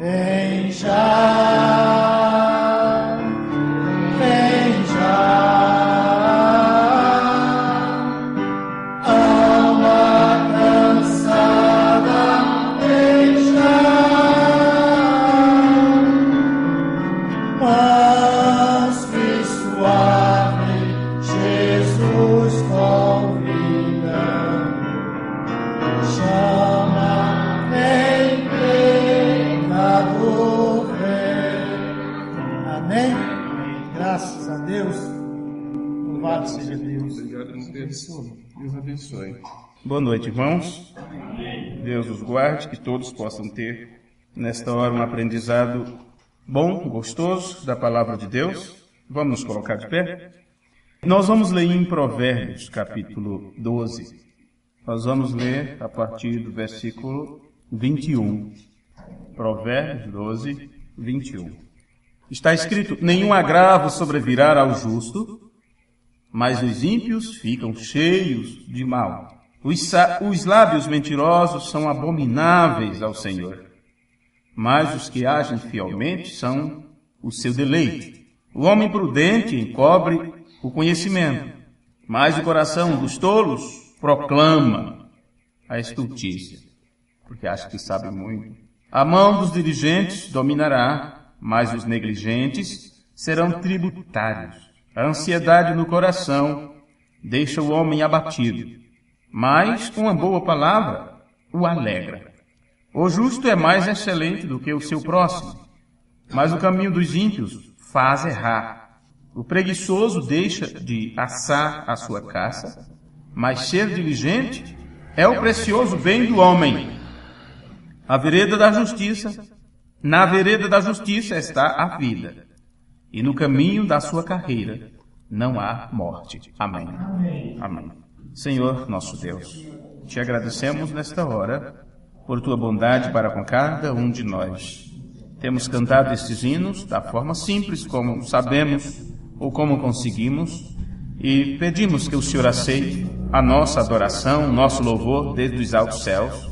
Vem já, vem já. Alma cansada, vem já. Manso e suave, Jesus convida. Chama, vem, pecador, vem. Amém? Graças a Deus. Louvado seja Deus. Obrigado, Deus abençoe. Boa noite, irmãos. Deus os guarde, que todos possam ter, nesta hora, um aprendizado bom, gostoso, da palavra de Deus. Vamos nos colocar de pé? Nós vamos ler em Provérbios, capítulo 12. Nós vamos ler a partir do versículo 21. Provérbios 12, 21. Está escrito: nenhum agravo sobrevirá ao justo, mas os ímpios ficam cheios de mal. Os lábios mentirosos são abomináveis ao Senhor, mas os que agem fielmente são o seu deleite. O homem prudente encobre o conhecimento, mas o coração dos tolos proclama a estultícia, porque acha que sabe muito. A mão dos diligentes dominará, mas os negligentes serão tributários. A ansiedade no coração deixa o homem abatido, mas uma boa palavra o alegra. O justo é mais excelente do que o seu próximo, mas o caminho dos ímpios faz errar. O preguiçoso deixa de assar a sua caça, mas ser diligente é o precioso bem do homem. Na vereda da justiça está a vida, e no caminho da sua carreira não há morte. Amém. Amém. Senhor, nosso Deus, te agradecemos nesta hora por tua bondade para com cada um de nós. Temos cantado estes hinos da forma simples, como sabemos ou como conseguimos, e pedimos que o Senhor aceite a nossa adoração, nosso louvor desde os altos céus.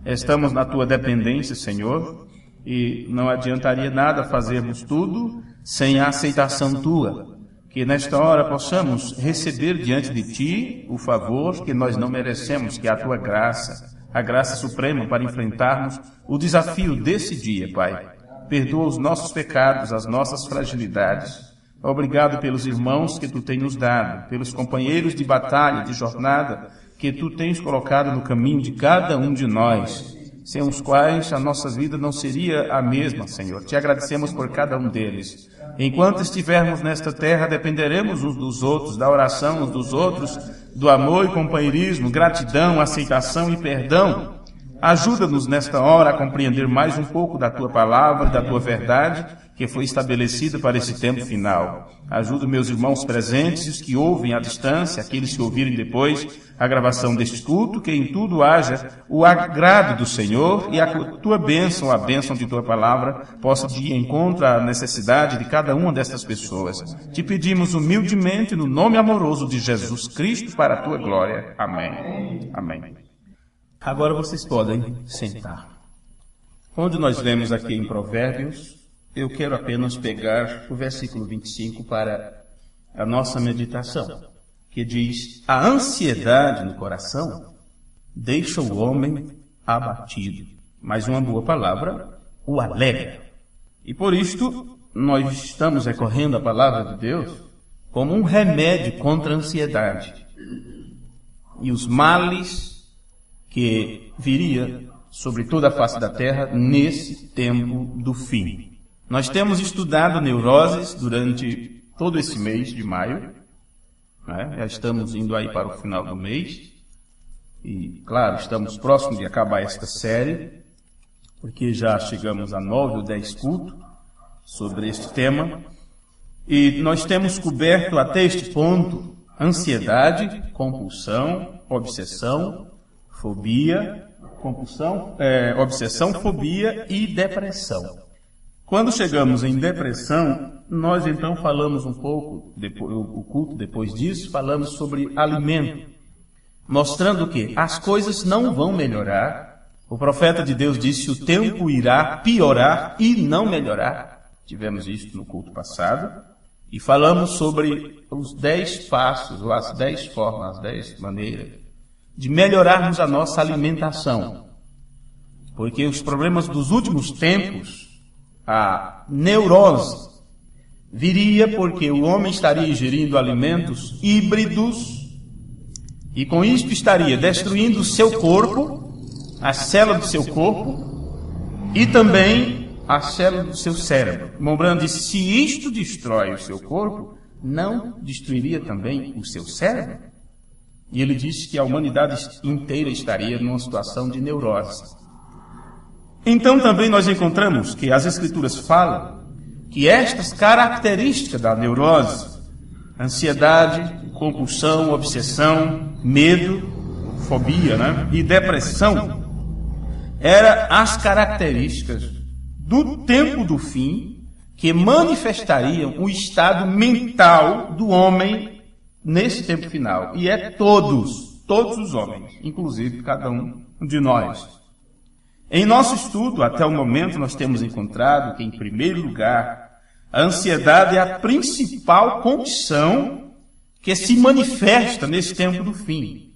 Estamos na tua dependência, Senhor, e não adiantaria nada fazermos tudo sem a aceitação tua. Que nesta hora possamos receber diante de ti o favor que nós não merecemos, que é a tua graça, a graça suprema para enfrentarmos o desafio desse dia, Pai. Perdoa os nossos pecados, as nossas fragilidades. Obrigado pelos irmãos que tu tens nos dado, pelos companheiros de batalha, de jornada, que tu tens colocado no caminho de cada um de nós, sem os quais a nossa vida não seria a mesma, Senhor. Te agradecemos por cada um deles. Enquanto estivermos nesta terra, dependeremos uns dos outros, da oração uns dos outros, do amor e companheirismo, gratidão, aceitação e perdão. Ajuda-nos nesta hora a compreender mais um pouco da tua palavra, da tua verdade, que foi estabelecida para esse tempo final. Ajuda meus irmãos presentes e os que ouvem à distância, aqueles que ouvirem depois a gravação deste culto, que em tudo haja o agrado do Senhor e a tua bênção, a bênção de tua palavra, possa de encontro à necessidade de cada uma destas pessoas. Te pedimos humildemente no nome amoroso de Jesus Cristo para a tua glória. Amém. Amém. Agora vocês podem sentar. Onde nós lemos aqui em Provérbios, eu quero apenas pegar o versículo 25 para a nossa meditação, que diz: a ansiedade no coração deixa o homem abatido, mas uma boa palavra o alegra. E por isto, nós estamos recorrendo à palavra de Deus como um remédio contra a ansiedade e os males que viria sobre toda a face da terra nesse tempo do fim. Nós temos estudado neuroses durante todo esse mês de maio, né? Já estamos indo aí para o final do mês, e claro, estamos próximos de acabar esta série, porque já chegamos a 9 ou 10 cultos sobre este tema, e nós temos coberto até este ponto ansiedade, compulsão, obsessão, fobia, obsessão, fobia e depressão. Quando chegamos em depressão, nós então falamos um pouco, o culto depois disso, falamos sobre alimento, mostrando que as coisas não vão melhorar O profeta de Deus disse: o tempo irá piorar e não melhorar. Tivemos isso no culto passado. E falamos sobre os 10 passos, ou as 10 formas, as 10 maneiras de melhorarmos a nossa alimentação. Porque os problemas dos últimos tempos, a neurose, viria porque o homem estaria ingerindo alimentos híbridos e com isso estaria destruindo o seu corpo, as células do seu corpo e também as células do seu cérebro. Irmão disse: se isto destrói o seu corpo, não destruiria também o seu cérebro? E ele disse que a humanidade inteira estaria numa situação de neurose. Então também nós encontramos que as Escrituras falam que estas características da neurose, ansiedade, compulsão, obsessão, medo, fobia, e depressão, eram as características do tempo do fim que manifestariam o estado mental do homem nesse tempo final. E é todos os homens, inclusive cada um de nós. Em nosso estudo, até o momento, nós temos encontrado que, em primeiro lugar, a ansiedade é a principal condição que se manifesta nesse tempo do fim.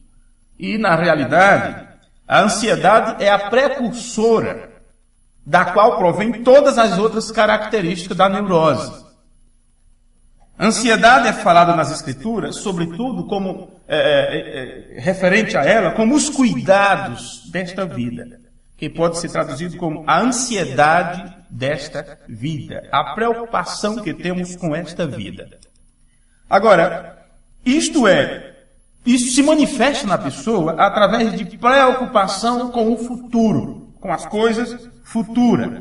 E, na realidade, a ansiedade é a precursora da qual provém todas as outras características da neurose. A ansiedade é falada nas Escrituras, sobretudo, como referente a ela, como os cuidados desta vida, que pode ser traduzido como a ansiedade desta vida, a preocupação que temos com esta vida. Agora, isso se manifesta na pessoa através de preocupação com o futuro, com as coisas futuras.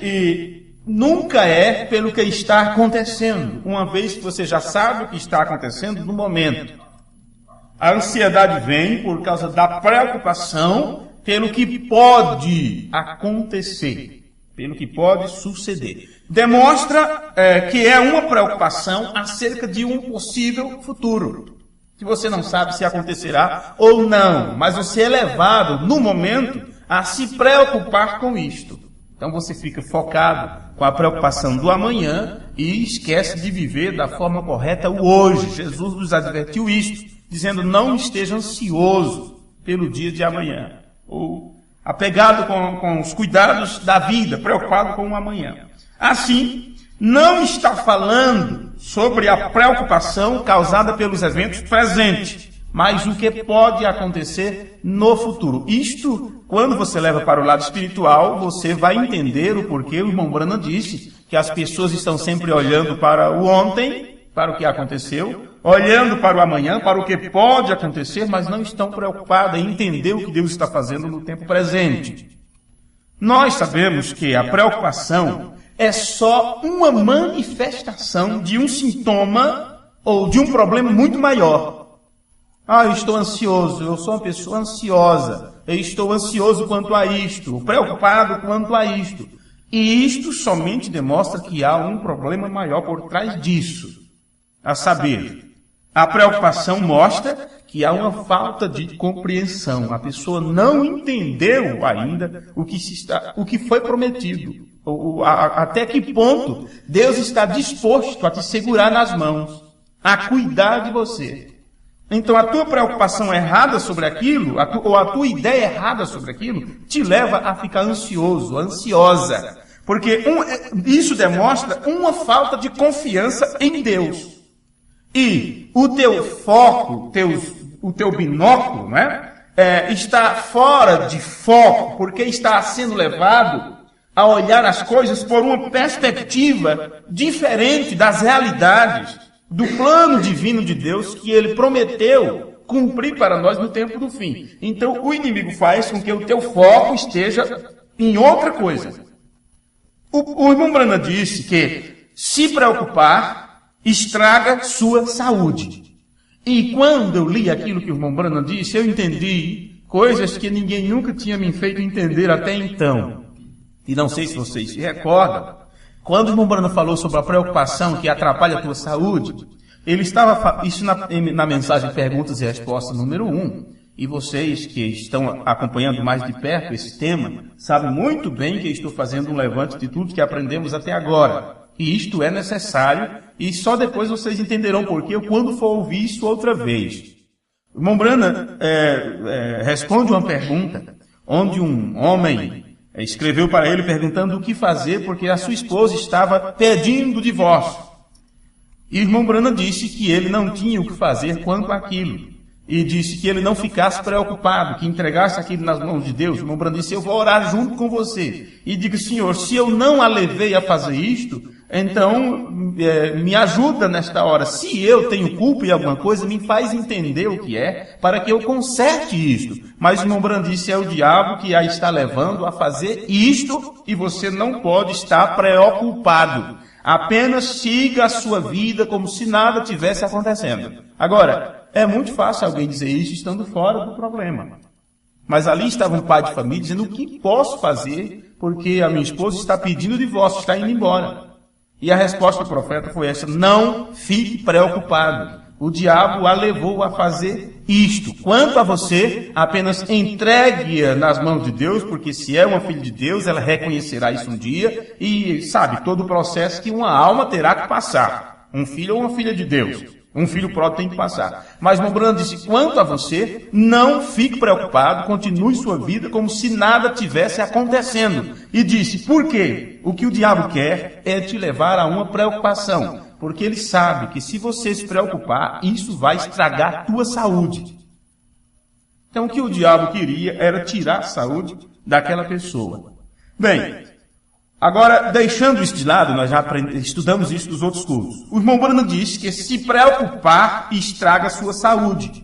E nunca é pelo que está acontecendo, uma vez que você já sabe o que está acontecendo no momento. A ansiedade vem por causa da preocupação pelo que pode acontecer, pelo que pode suceder. Demonstra que é uma preocupação acerca de um possível futuro, que você não sabe se acontecerá ou não, mas você é levado, no momento, a se preocupar com isto. Então você fica focado com a preocupação do amanhã e esquece de viver da forma correta o hoje. Jesus nos advertiu isto, dizendo: não esteja ansioso pelo dia de amanhã, ou apegado com os cuidados da vida, preocupado com o amanhã. Assim, não está falando sobre a preocupação causada pelos eventos presentes, mas o que pode acontecer no futuro. Isto, quando você leva para o lado espiritual, você vai entender o porquê o irmão Branham disse que as pessoas estão sempre olhando para o ontem, para o que aconteceu, olhando para o amanhã, para o que pode acontecer, mas não estão preocupadas em entender o que Deus está fazendo no tempo presente. Nós sabemos que a preocupação é só uma manifestação de um sintoma ou de um problema muito maior. Eu estou ansioso, eu sou uma pessoa ansiosa, eu estou ansioso quanto a isto, preocupado quanto a isto. E isto somente demonstra que há um problema maior por trás disso. A saber, a preocupação mostra que há uma falta de compreensão. A pessoa não entendeu ainda o que foi prometido. Até que ponto Deus está disposto a te segurar nas mãos, a cuidar de você. Então a tua preocupação errada sobre aquilo, ou a tua ideia errada sobre aquilo, te leva a ficar ansioso, ansiosa. Porque isso demonstra uma falta de confiança em Deus. E o teu foco, o teu binóculo, está fora de foco, porque está sendo levado a olhar as coisas por uma perspectiva diferente das realidades do plano divino de Deus que Ele prometeu cumprir para nós no tempo do fim. Então, o inimigo faz com que o teu foco esteja em outra coisa. O irmão Branham disse que se preocupar estraga sua saúde. E quando eu li aquilo que o irmão Branham disse, eu entendi coisas que ninguém nunca tinha me feito entender até então. E não sei se vocês se recordam, quando o irmão Branham falou sobre a preocupação que atrapalha a tua saúde, ele estava, isso na mensagem Perguntas e Respostas número 1, E vocês que estão acompanhando mais de perto esse tema, sabem muito bem que estou fazendo um levante de tudo que aprendemos até agora. E isto é necessário, e só depois vocês entenderão por quê, quando for ouvir isso outra vez. O irmão Branham responde uma pergunta, onde um homem escreveu para ele perguntando o que fazer, porque a sua esposa estava pedindo o divórcio. E o irmão Branham disse que ele não tinha o que fazer quanto àquilo. E disse que ele não ficasse preocupado, que entregasse aquilo nas mãos de Deus. O irmão Branham disse, eu vou orar junto com você. E diga, Senhor, se eu não a levei a fazer isto, então me ajuda nesta hora. Se eu tenho culpa em alguma coisa, me faz entender o que é, para que eu conserte isto. Mas o irmão Branham disse, é o diabo que a está levando a fazer isto, e você não pode estar preocupado. Apenas siga a sua vida como se nada tivesse acontecendo. Agora, é muito fácil alguém dizer isso estando fora do problema. Mas ali estava um pai de família dizendo, o que posso fazer porque a minha esposa está pedindo o divórcio, está indo embora. E a resposta do profeta foi essa, não fique preocupado. O diabo a levou a fazer isto. Quanto a você, apenas entregue-a nas mãos de Deus, porque se é uma filha de Deus, ela reconhecerá isso um dia e sabe todo o processo que uma alma terá que passar. Um filho ou uma filha de Deus. Um filho pródigo tem que passar. Mas o Branham disse, quanto a você, não fique preocupado, continue sua vida como se nada tivesse acontecendo. E disse, por quê? O que o diabo quer é te levar a uma preocupação. Porque ele sabe que se você se preocupar, isso vai estragar a tua saúde. Então o que o diabo queria era tirar a saúde daquela pessoa. Bem, agora, deixando isso de lado, nós já estudamos isso nos outros cursos. O irmão Branham disse que se preocupar estraga a sua saúde.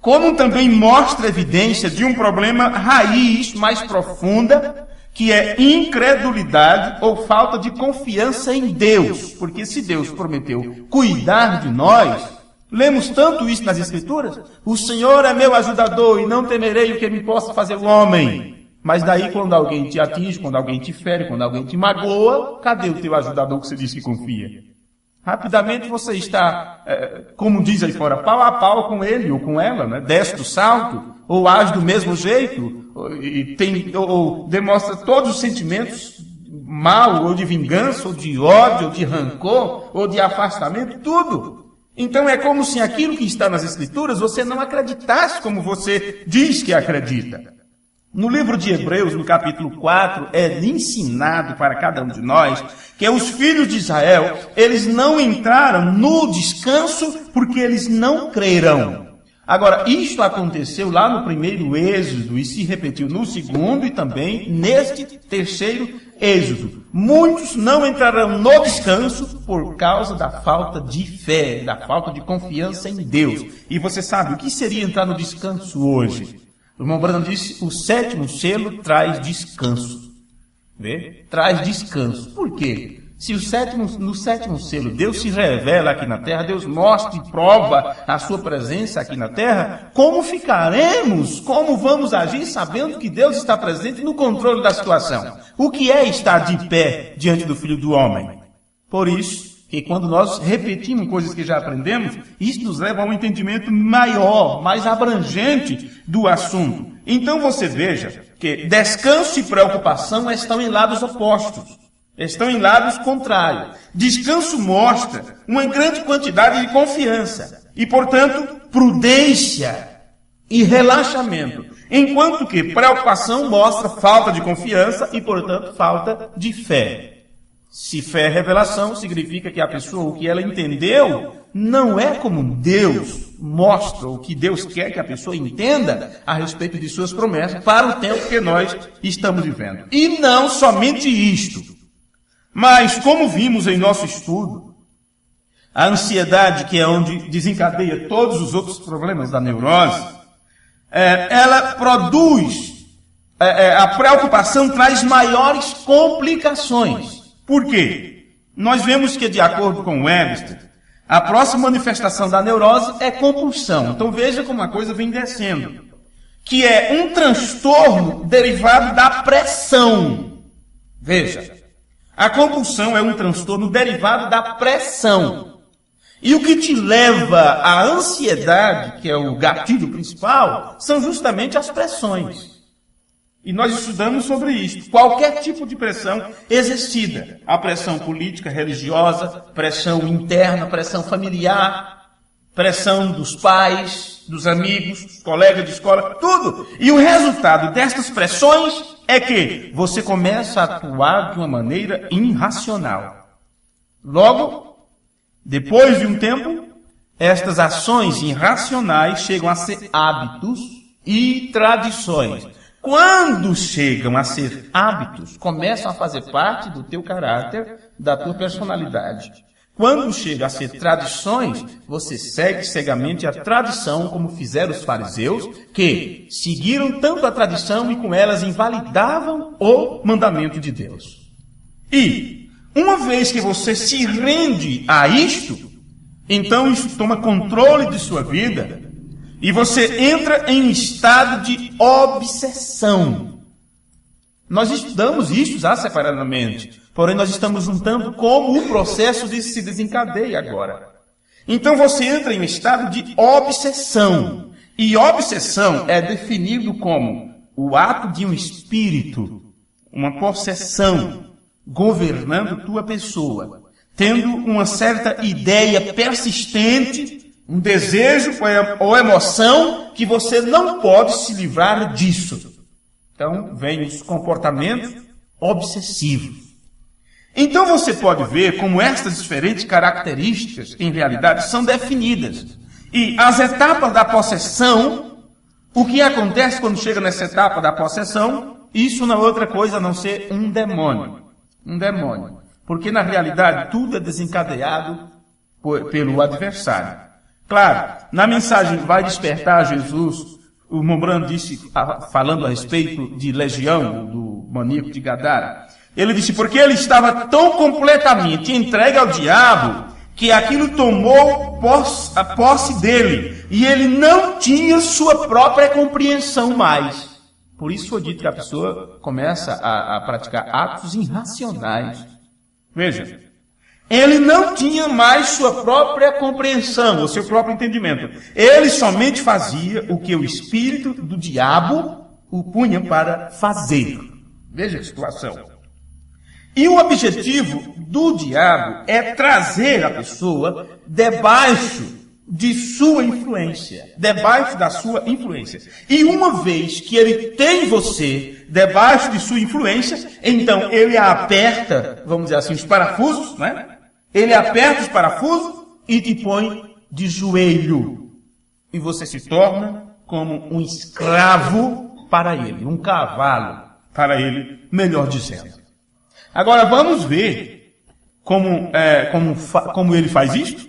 Como também mostra evidência de um problema raiz mais profunda, que é incredulidade ou falta de confiança em Deus. Porque se Deus prometeu cuidar de nós, lemos tanto isso nas Escrituras, o Senhor é meu ajudador e não temerei o que me possa fazer o homem. Mas daí quando alguém te atinge, quando alguém te fere, quando alguém te magoa, cadê o teu ajudador que você disse que confia? Rapidamente você está, como diz aí fora, pau a pau com ele ou com ela, né? Desce do salto, ou age do mesmo jeito, ou demonstra todos os sentimentos mal, ou de vingança, ou de ódio, ou de rancor, ou de afastamento, tudo. Então é como se aquilo que está nas Escrituras você não acreditasse como você diz que acredita. No livro de Hebreus, no capítulo 4, é ensinado para cada um de nós que os filhos de Israel, eles não entraram no descanso porque eles não creram. Agora, isto aconteceu lá no primeiro Êxodo e se repetiu no segundo e também neste terceiro Êxodo. Muitos não entrarão no descanso por causa da falta de fé, da falta de confiança em Deus. E você sabe o que seria entrar no descanso hoje? O irmão Branham disse, o sétimo selo traz descanso. Vê? Traz descanso. Por quê? Se no sétimo selo Deus se revela aqui na terra, Deus mostra e prova a sua presença aqui na terra, como ficaremos? Como vamos agir sabendo que Deus está presente no controle da situação? O que é estar de pé diante do Filho do Homem? Por isso, que quando nós repetimos coisas que já aprendemos, isso nos leva a um entendimento maior, mais abrangente do assunto. Então você veja que descanso e preocupação estão em lados opostos, estão em lados contrários. Descanso mostra uma grande quantidade de confiança e, portanto, prudência e relaxamento, enquanto que preocupação mostra falta de confiança e, portanto, falta de fé. Se fé é revelação, significa que a pessoa, o que ela entendeu, não é como Deus mostra, o que Deus quer que a pessoa entenda a respeito de suas promessas para o tempo que nós estamos vivendo. E não somente isto, mas como vimos em nosso estudo, a ansiedade, que é onde desencadeia todos os outros problemas da neurose, ela produz, a preocupação traz maiores complicações. Por quê? Nós vemos que, de acordo com Webster, a próxima manifestação da neurose é compulsão. Então veja como a coisa vem descendo. Que é um transtorno derivado da pressão. Veja, a compulsão é um transtorno derivado da pressão. E o que te leva à ansiedade, que é o gatilho principal, são justamente as pressões. E nós estudamos sobre isso. Qualquer tipo de pressão exercida. A pressão política, religiosa, pressão interna, pressão familiar, pressão dos pais, dos amigos, dos colegas de escola, tudo. E o resultado destas pressões é que você começa a atuar de uma maneira irracional. Logo, depois de um tempo, estas ações irracionais chegam a ser hábitos e tradições. Quando chegam a ser hábitos, começam a fazer parte do teu caráter, da tua personalidade. Quando chega a ser tradições, você segue cegamente a tradição, como fizeram os fariseus, que seguiram tanto a tradição e com elas invalidavam o mandamento de Deus. E uma vez que você se rende a isto, então isso toma controle de sua vida e você entra em um estado de obsessão. Nós estudamos isso já separadamente, porém nós estamos juntando como o processo se desencadeia agora. Então você entra em um estado de obsessão. E obsessão é definido como o ato de um espírito, uma possessão, governando tua pessoa, tendo uma certa ideia persistente, um desejo ou emoção que você não pode se livrar disso. Então, vem os comportamentos obsessivos. Então, você pode ver como estas diferentes características, em realidade, são definidas. E as etapas da possessão, o que acontece quando chega nessa etapa da possessão, isso não é outra coisa a não ser um demônio. Um demônio. Porque, na realidade, tudo é desencadeado pelo adversário. Claro, na mensagem Vai Despertar Jesus, o Mombrano disse, falando a respeito de Legião, do maníaco de Gadara, ele disse, porque ele estava tão completamente entregue ao diabo, que aquilo tomou a posse dele, e ele não tinha sua própria compreensão mais. Por isso foi dito que a pessoa começa a praticar atos irracionais. Veja, ele não tinha mais sua própria compreensão, o seu próprio entendimento. Ele somente fazia o que o espírito do diabo o punha para fazer. Veja a situação. E o objetivo do diabo é trazer a pessoa debaixo de sua influência, debaixo da sua influência. E uma vez que ele tem você debaixo de sua influência, então ele aperta, vamos dizer assim, os parafusos, né? Ele aperta os parafusos e te põe de joelho. E você se torna como um escravo para ele, um cavalo para ele, melhor dizendo. Agora vamos ver como ele faz isso.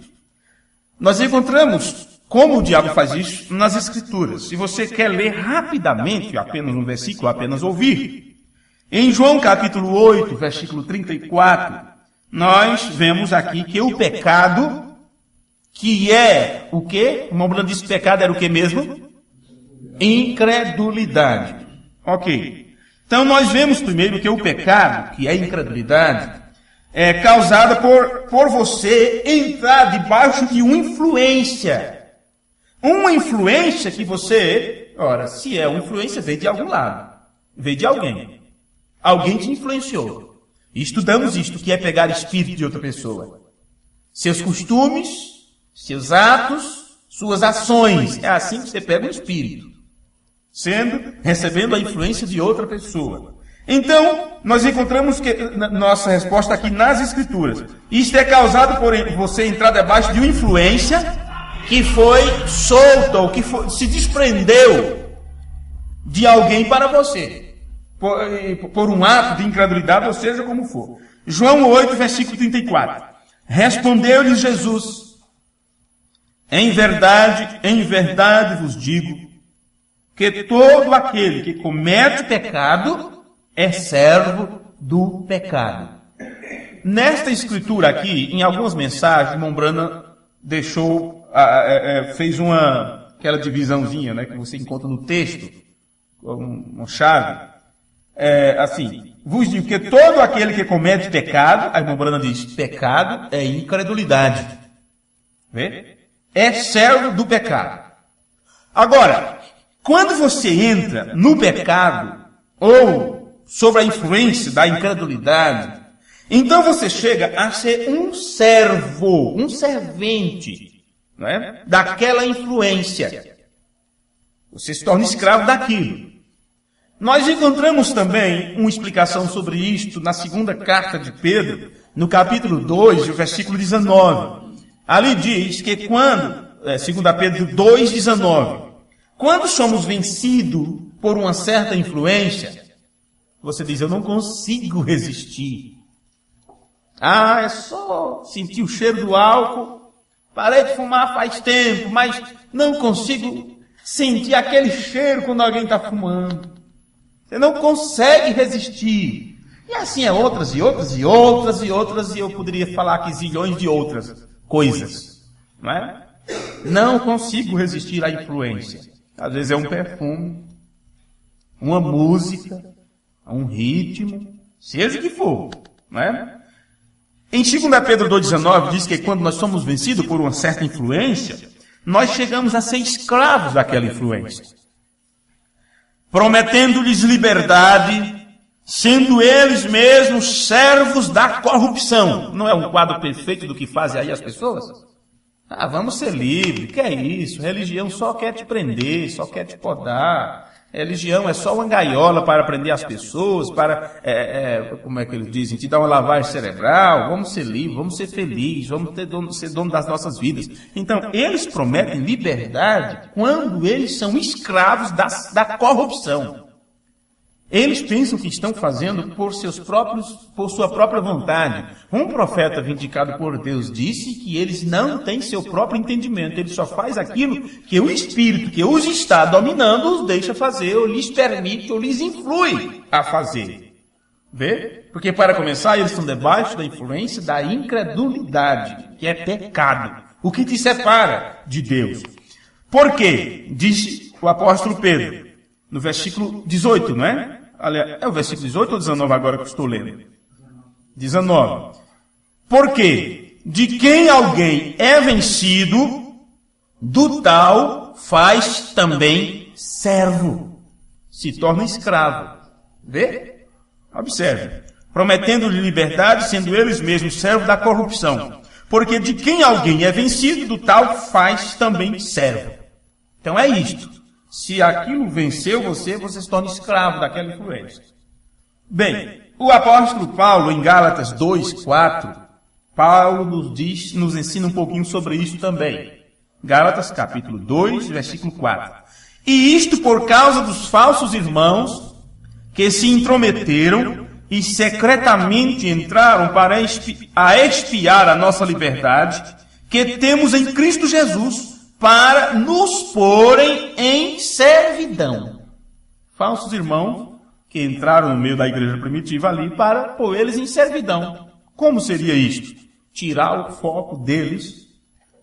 Nós encontramos como o diabo faz isso nas Escrituras. Se você quer ler rapidamente, apenas um versículo, apenas ouvir. Em João capítulo 8, versículo 34, nós vemos aqui que o pecado, que é o quê? O Mombrano disse que pecado era o quê mesmo? Incredulidade. Ok. Então nós vemos primeiro que o pecado, que é incredulidade, é causada por você entrar debaixo de uma influência. Uma influência que você, ora, se é uma influência, veio de algum lado. Veio de alguém. Alguém te influenciou. E estudamos isto, que é pegar espírito de outra pessoa. Seus costumes, seus atos, suas ações. É assim que você pega um espírito. Recebendo a influência de outra pessoa. Então, nós encontramos que nossa resposta aqui nas Escrituras. Isto é causado por você entrar debaixo de uma influência que foi solta, ou que se desprendeu de alguém para você. Por um ato de incredulidade, ou seja, como for. João 8, versículo 34. Respondeu-lhe Jesus: em verdade vos digo, que todo aquele que comete pecado é servo do pecado. Nesta escritura aqui, em algumas mensagens, Mombrana fez aquela divisãozinha, né, que você encontra no texto, uma chave, assim, vos digo que todo aquele que comete pecado, aí Mombrana diz, pecado é incredulidade. Vê? É servo do pecado. Agora, quando você entra no pecado, ou sob a influência da incredulidade, então você chega a ser um servo, um servente, não é? Daquela influência. Você se torna escravo daquilo. Nós encontramos também uma explicação sobre isto na segunda carta de Pedro, no capítulo 2, o versículo 19. Ali diz que quando, 2 Pedro 2, 19, quando somos vencidos por uma certa influência, você diz, eu não consigo resistir. É só sentir o cheiro do álcool, parei de fumar faz tempo, mas não consigo sentir aquele cheiro quando alguém está fumando. Você não consegue resistir. E assim é outras, e eu poderia falar aqui zilhões de outras coisas. Não é? Não consigo resistir à influência. Às vezes é um perfume, uma música, um ritmo, seja o que for. Não é? Em 2 Pedro 2,19 diz que quando nós somos vencidos por uma certa influência, nós chegamos a ser escravos daquela influência. Prometendo-lhes liberdade, sendo eles mesmos servos da corrupção. Não é um quadro perfeito do que fazem aí as pessoas? Vamos ser livres, que é isso? Religião só quer te prender, só quer te podar. Religião é só uma gaiola para prender as pessoas, para, como é que eles dizem, te dar uma lavagem cerebral. Vamos ser livres, vamos ser felizes, vamos ser dono das nossas vidas. Então, eles prometem liberdade quando eles são escravos da corrupção. Eles pensam que estão fazendo por sua própria vontade. Um profeta vindicado por Deus disse que eles não têm seu próprio entendimento. Ele só faz aquilo que o Espírito que os está dominando os deixa fazer, ou lhes permite, ou lhes influi a fazer. Vê? Porque para começar, eles estão debaixo da influência da incredulidade, que é pecado. O que te separa de Deus. Por quê? Diz o apóstolo Pedro, no versículo 18, não é? É o versículo 18 ou 19 agora que eu estou lendo? 19. Porque de quem alguém é vencido, do tal faz também servo. Se torna escravo. Vê? Observe. Prometendo-lhe liberdade, sendo eles mesmos servos da corrupção. Porque de quem alguém é vencido, do tal faz também servo. Então é isto. Se aquilo venceu você se torna escravo daquela influência. Bem, o apóstolo Paulo, em Gálatas 2:4, Paulo nos ensina um pouquinho sobre isso também. Gálatas capítulo 2, versículo 4. E isto por causa dos falsos irmãos que se intrometeram e secretamente entraram para expiar a nossa liberdade que temos em Cristo Jesus, para nos porem em servidão. Falsos irmãos que entraram no meio da igreja primitiva ali para pôr eles em servidão. Como seria isto? Tirar o foco deles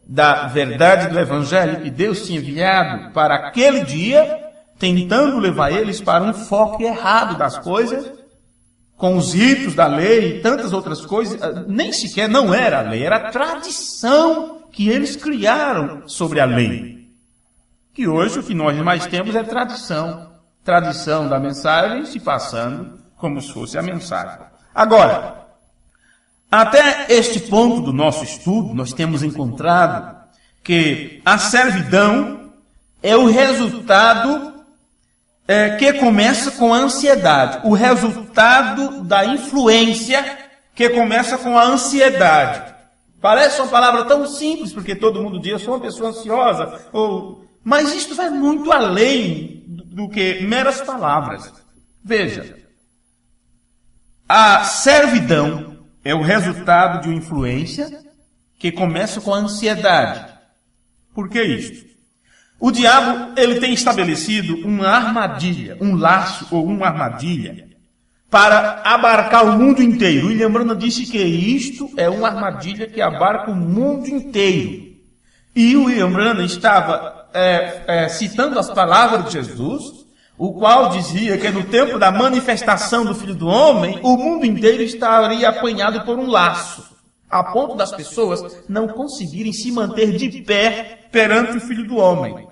da verdade do evangelho que Deus tinha enviado para aquele dia, tentando levar eles para um foco errado das coisas, com os ritos da lei e tantas outras coisas. Nem sequer não era a lei, era a tradição que eles criaram sobre a lei. Que hoje o que nós mais temos é tradição. Tradição da mensagem se passando como se fosse a mensagem. Agora, até este ponto do nosso estudo, nós temos encontrado que a servidão é o resultado que começa com a ansiedade. O resultado da influência que começa com a ansiedade. Parece uma palavra tão simples, porque todo mundo diz, eu sou uma pessoa ansiosa, mas isto vai muito além do que meras palavras. Veja, a servidão é o resultado de uma influência que começa com a ansiedade. Por que isto? O diabo, ele tem estabelecido uma armadilha, um laço ou uma armadilha, para abarcar o mundo inteiro. William Branham disse que isto é uma armadilha que abarca o mundo inteiro. E o William Branham estava citando as palavras de Jesus, o qual dizia que no tempo da manifestação do Filho do Homem, o mundo inteiro estaria apanhado por um laço. a ponto das pessoas não conseguirem se manter de pé perante o Filho do Homem.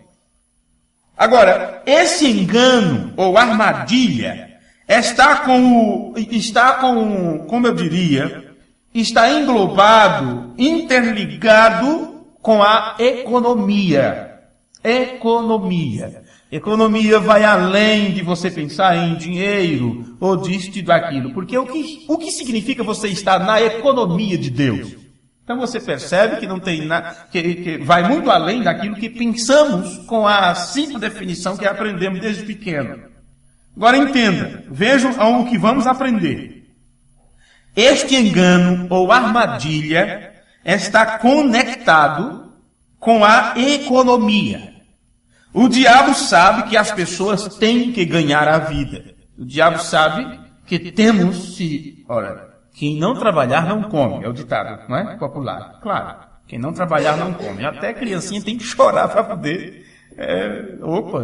Agora, esse engano ou armadilha está englobado, interligado com a economia. Economia vai além de você pensar em dinheiro ou disto e daquilo. Porque o que significa você estar na economia de Deus? Então você percebe que não tem nada, que vai muito além daquilo que pensamos com a simples definição que aprendemos desde pequeno. Agora entenda, vejam ao que vamos aprender. Este engano ou armadilha está conectado com a economia. O diabo sabe que as pessoas têm que ganhar a vida. O diabo sabe que quem não trabalhar não come, é o ditado, não é? Popular. Claro, quem não trabalhar não come. Até a criancinha tem que chorar para poder,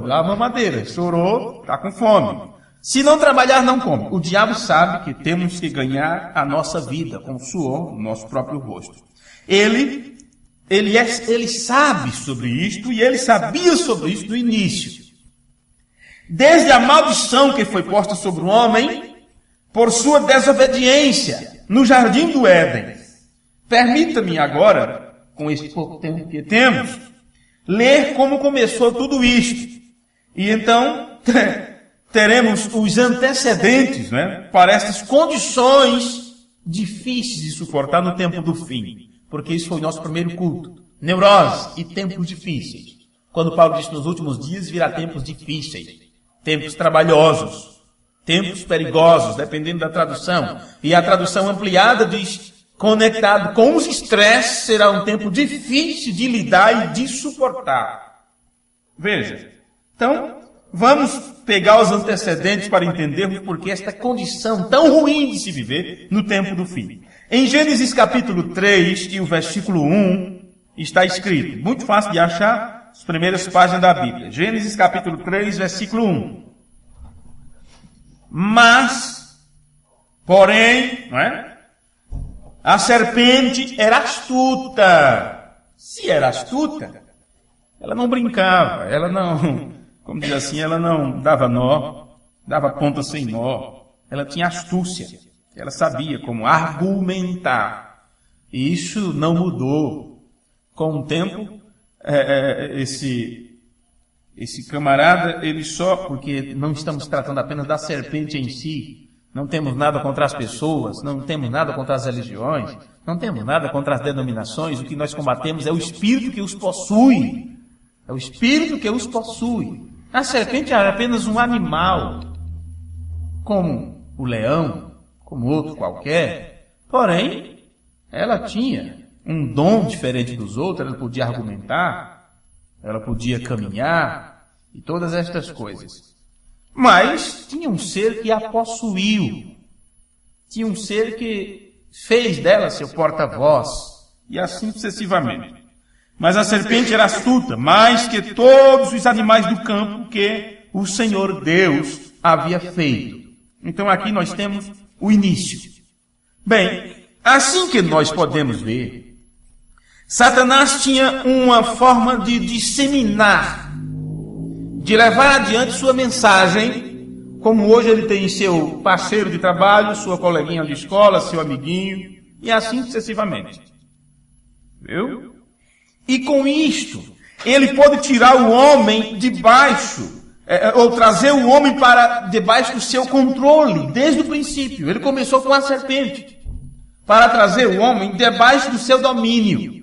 dá uma mamadeira. Chorou, está com fome. Se não trabalhar, não come. O diabo sabe que temos que ganhar a nossa vida com o suor do nosso próprio rosto. Ele sabe sobre isto e ele sabia sobre isto no início. Desde a maldição que foi posta sobre o homem por sua desobediência no jardim do Éden. Permita-me agora, com esse pouco tempo que temos, ler como começou tudo isto. E então teremos os antecedentes, para estas condições difíceis de suportar no tempo do fim. Porque isso foi o nosso primeiro culto. Neurose e tempos difíceis. Quando Paulo disse nos últimos dias virá tempos difíceis, tempos trabalhosos, tempos perigosos, dependendo da tradução. E a tradução ampliada diz, conectado com os estresses, será um tempo difícil de lidar e de suportar. Veja, então, vamos pegar os antecedentes para entendermos por que esta condição tão ruim de se viver no tempo do fim. Em Gênesis capítulo 3 e o versículo 1 está escrito, muito fácil de achar, as primeiras páginas da Bíblia. Gênesis capítulo 3, versículo 1. Mas, porém, a serpente era astuta. Se era astuta, ela não brincava, ela não, como diz assim, ela não dava nó, dava ponta sem nó. Ela tinha astúcia, ela sabia como argumentar. E isso não mudou. Com o tempo, esse camarada, ele só, porque não estamos tratando apenas da serpente em si, não temos nada contra as pessoas, não temos nada contra as religiões, não temos nada contra as denominações, o que nós combatemos é o espírito que os possui. É o espírito que os possui. A serpente era apenas um animal, como o leão, como outro qualquer, porém, ela tinha um dom diferente dos outros, ela podia argumentar, ela podia caminhar, e todas estas coisas. Mas tinha um ser que a possuiu, tinha um ser que fez dela seu porta-voz, e assim sucessivamente. Mas a serpente era astuta, mais que todos os animais do campo que o Senhor Deus havia feito. Então aqui nós temos o início. Bem, assim que nós podemos ver, Satanás tinha uma forma de disseminar, de levar adiante sua mensagem, como hoje ele tem seu parceiro de trabalho, sua coleguinha de escola, seu amiguinho, e assim sucessivamente. Viu? E com isto, ele pode tirar o homem de baixo, ou trazer o homem para debaixo do seu controle, desde o princípio. Ele começou com a serpente, para trazer o homem debaixo do seu domínio.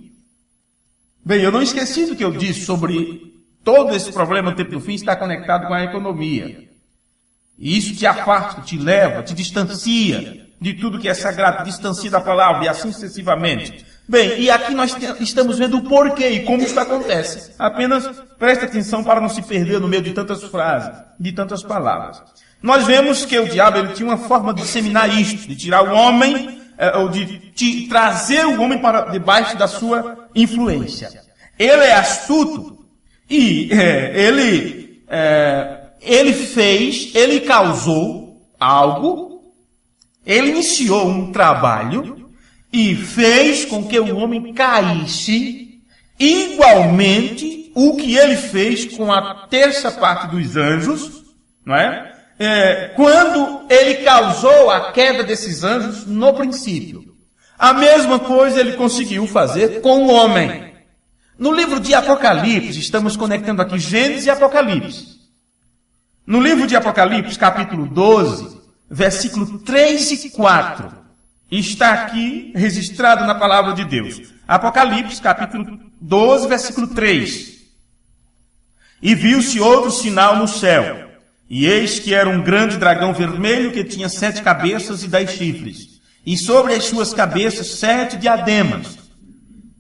Bem, eu não esqueci do que eu disse sobre todo esse problema do tempo do fim está conectado com a economia. E isso te afasta, te leva, te distancia de tudo que é sagrado, distancia da palavra e assim sucessivamente. Bem, e aqui nós estamos vendo o porquê e como isso acontece. Apenas preste atenção para não se perder no meio de tantas frases, de tantas palavras. Nós vemos que o diabo ele tinha uma forma de disseminar isto, de tirar o homem, ou de trazer o homem para debaixo da sua influência. Ele é astuto e ele causou algo, ele iniciou um trabalho e fez com que o homem caísse igualmente o que ele fez com a terça parte dos anjos, não é? Quando ele causou a queda desses anjos no princípio. A mesma coisa ele conseguiu fazer com o homem. No livro de Apocalipse, estamos conectando aqui Gênesis e Apocalipse. No livro de Apocalipse, capítulo 12, versículo 3 e 4, está aqui registrado na palavra de Deus. Apocalipse, capítulo 12, versículo 3. E viu-se outro sinal no céu, e eis que era um grande dragão vermelho que tinha 7 cabeças e 10 chifres, e sobre as suas cabeças 7 diademas.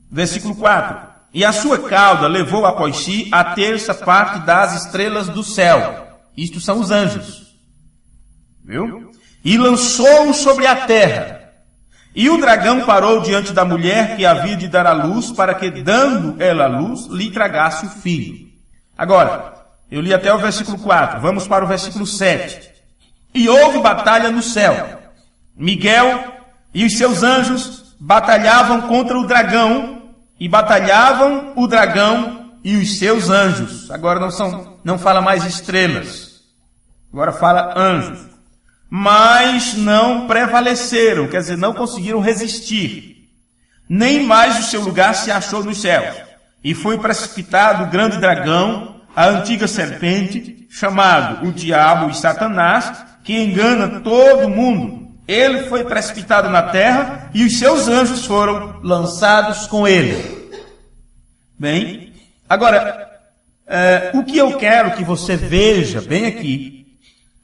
Versículo 4. E a sua cauda levou após si a terça parte das estrelas do céu. Isto são os anjos. Viu? E lançou-o sobre a terra. E o dragão parou diante da mulher que havia de dar à luz, para que, dando ela à luz, lhe tragasse o filho. Agora, eu li até o versículo 4. Vamos para o versículo 7. E houve batalha no céu. Miguel e os seus anjos batalhavam contra o dragão, e batalhavam o dragão e os seus anjos. Agora não fala mais estrelas. Agora fala anjos. Mas não prevaleceram, quer dizer, não conseguiram resistir. Nem mais o seu lugar se achou nos céus. E foi precipitado o grande dragão, a antiga serpente, chamado o diabo e Satanás, que engana todo mundo. Ele foi precipitado na terra e os seus anjos foram lançados com ele. Bem, agora, o que eu quero que você veja bem aqui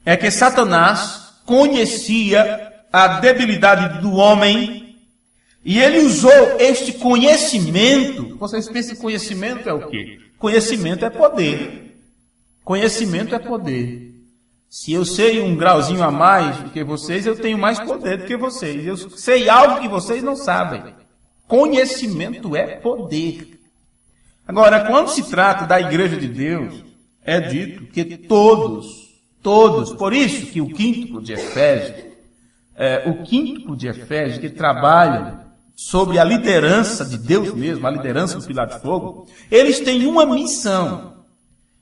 é que Satanás conhecia a debilidade do homem e ele usou este conhecimento. Vocês pensam que conhecimento é o quê? Conhecimento é poder. Conhecimento é poder. Se eu sei um grauzinho a mais do que vocês, eu tenho mais poder do que vocês. Eu sei algo que vocês não sabem. Conhecimento é poder. Agora, quando se trata da igreja de Deus, é dito que todos, por isso que o quíntuplo de Efésios, que trabalham sobre a liderança de Deus mesmo, a liderança do pilar de fogo, eles têm uma missão.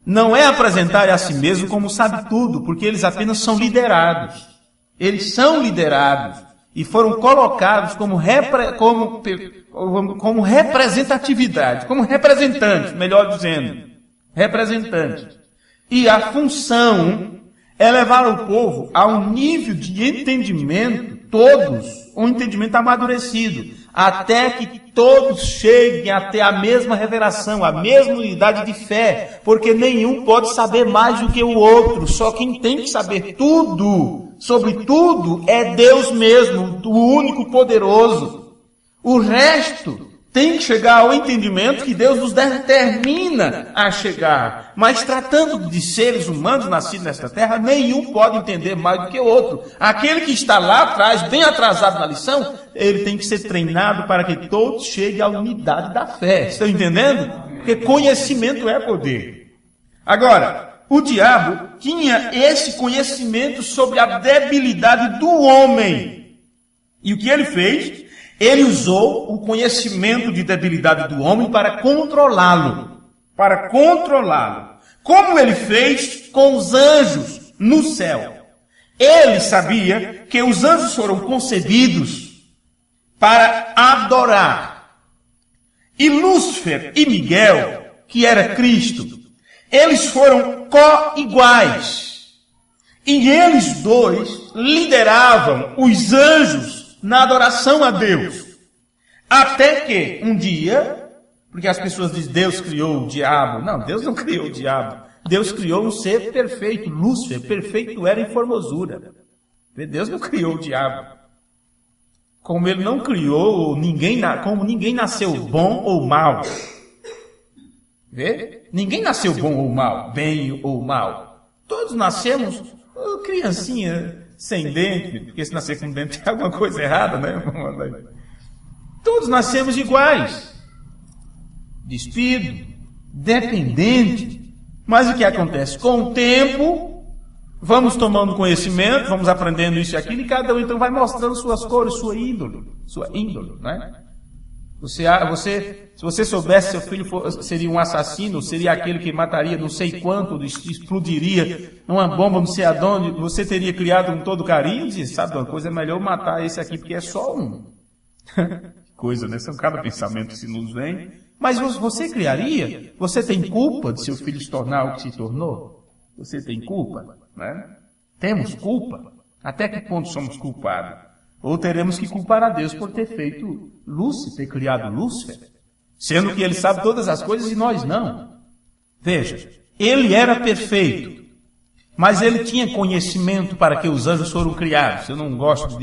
Não é apresentar a si mesmo como sabe tudo, porque eles apenas são liderados. Eles são liderados e foram colocados como representatividade, como representantes, melhor dizendo, representantes. E a função é levar o povo a um nível de entendimento, um entendimento amadurecido, até que todos cheguem a ter a mesma revelação, a mesma unidade de fé, porque nenhum pode saber mais do que o outro, só quem tem que saber tudo, sobre tudo, é Deus mesmo, o único poderoso. O resto tem que chegar ao entendimento que Deus nos determina a chegar. Mas tratando de seres humanos nascidos nesta terra, nenhum pode entender mais do que o outro. Aquele que está lá atrás, bem atrasado na lição, ele tem que ser treinado para que todos cheguem à unidade da fé. Estão entendendo? Porque conhecimento é poder. Agora, o diabo tinha esse conhecimento sobre a debilidade do homem. E o que ele fez? Ele usou o conhecimento de debilidade do homem para controlá-lo. Como ele fez com os anjos no céu. Ele sabia que os anjos foram concebidos para adorar. E Lúcifer e Miguel, que era Cristo, eles foram co-iguais. E eles dois lideravam os anjos na adoração a Deus. Até que, um dia, porque as pessoas dizem, Deus criou o diabo. Não, Deus não criou o diabo. Deus criou um ser perfeito. Lúcifer, perfeito era em formosura. Deus não criou o diabo. Como ele não criou como ninguém nasceu bom ou mal. Vê? Ninguém nasceu bom ou mal, bem ou mal. Todos nascemos criancinha sem dente, porque se nascer com dente tem alguma coisa errada, né? Todos nascemos iguais. Despido, dependente. Mas o que acontece? Com o tempo, vamos tomando conhecimento, vamos aprendendo isso e aquilo, e cada um então vai mostrando suas cores, sua índole, né? Se você soubesse seu filho seria um assassino, seria aquele que mataria não sei quanto, explodiria numa bomba não sei aonde, você teria criado com todo carinho, e sabe uma coisa, é melhor matar esse aqui, porque é só um. Coisa, né? São cada pensamento que se nos vem. Mas você criaria? Você tem culpa de seu filho se tornar o que se tornou? Você tem culpa, né? Temos culpa? Até que ponto somos culpados? Ou teremos que culpar a Deus por ter feito Lúcifer, ter criado Lúcifer, sendo que ele sabe todas as coisas e nós não. Veja, ele era perfeito, mas ele tinha conhecimento para que os anjos foram criados. Eu não gosto